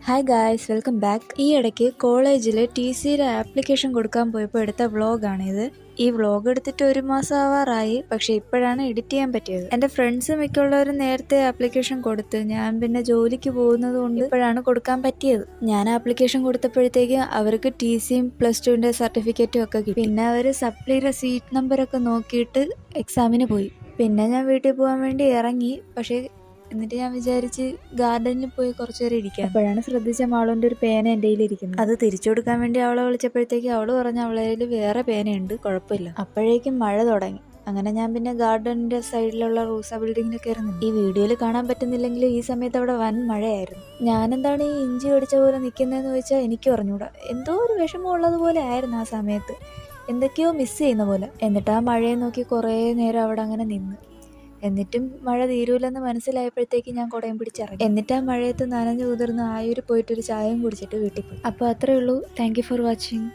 Hi guys, welcome back. ഈ ഇടയ്ക്ക് കോളേജിൽ TCയുടെ ആപ്ലിക്കേഷൻ കൊടുക്കാൻ പോയപ്പോൾ എടുത്ത വ്ളോഗാണിത്. ഈ വ്ളോഗ് എടുത്തിട്ട് 1 മാസം ആവാറായി, പക്ഷെ ഇപ്പോഴാണ് എഡിറ്റ് ചെയ്യാൻ പറ്റിയത്. എൻ്റെ ഫ്രണ്ട്സ് മിക്കുള്ളവരും നേരത്തെ ആപ്ലിക്കേഷൻ കൊടുത്ത്, ഞാൻ പിന്നെ ജോലിക്ക് പോകുന്നത് കൊണ്ട് ഇപ്പോഴാണ് കൊടുക്കാൻ പറ്റിയത്. ഞാൻ ആപ്ലിക്കേഷൻ കൊടുത്തപ്പോഴത്തേക്കും അവർക്ക് TCയും +2ൻ്റെ സർട്ടിഫിക്കറ്റും ഒക്കെ കിട്ടി. പിന്നെ അവർ സപ്ലിയുടെ സീറ്റ് നമ്പറൊക്കെ നോക്കിയിട്ട് എക്സാമിന് പോയി. പിന്നെ ഞാൻ വീട്ടിൽ പോകാൻ വേണ്ടി ഇറങ്ങി. പക്ഷേ എന്നിട്ട് ഞാൻ വിചാരിച്ച് ഗാർഡനിൽ പോയി കുറച്ചു നേരം ഇരിക്കാം. അപ്പോഴാണ് ശ്രദ്ധിച്ച മാളുവിൻ്റെ ഒരു പേന എൻ്റെ കയ്യിലിരിക്കുന്നത്. അത് തിരിച്ചു കൊടുക്കാൻ വേണ്ടി അവളെ വിളിച്ചപ്പോഴത്തേക്ക് അവൾ പറഞ്ഞു അവളെ കയ്യിൽ വേറെ പേനയുണ്ട്, കുഴപ്പമില്ല. അപ്പോഴേക്കും മഴ തുടങ്ങി. അങ്ങനെ ഞാൻ പിന്നെ ഗാർഡനിൻ്റെ സൈഡിലുള്ള റൂസ ബിൽഡിങ്ങിൽ കയറുന്നു. ഈ വീഡിയോയിൽ കാണാൻ പറ്റുന്നില്ലെങ്കിലും ഈ സമയത്ത് അവിടെ വൻ മഴയായിരുന്നു. ഞാനെന്താണ് ഈ ഇഞ്ചി കടിച്ച പോലെ നിൽക്കുന്നതെന്ന് ചോദിച്ചാൽ എനിക്ക് അറിഞ്ഞൂടാ. എന്തോ ഒരു വിഷമമുള്ളതുപോലെ ആയിരുന്നു ആ സമയത്ത്, എന്തൊക്കെയോ മിസ് ചെയ്യുന്ന പോലെ. എന്നിട്ട് ആ മഴയെ നോക്കി കുറേ നേരം അവിടെ അങ്ങനെ നിന്ന്. എന്നിട്ടും മഴ തീരൂലെന്ന് മനസ്സിലായപ്പോഴത്തേക്ക് ഞാൻ കുടയും പിടിച്ചിറങ്ങി. എന്നിട്ട് ആ മഴയത്ത് നനഞ്ഞു കുതിർന്ന് ആയൂർ പോയിട്ടൊരു ചായയും കുടിച്ചിട്ട് വീട്ടിൽ പോയി. അപ്പോൾ അത്രേ ഉള്ളൂ. Thank you for watching.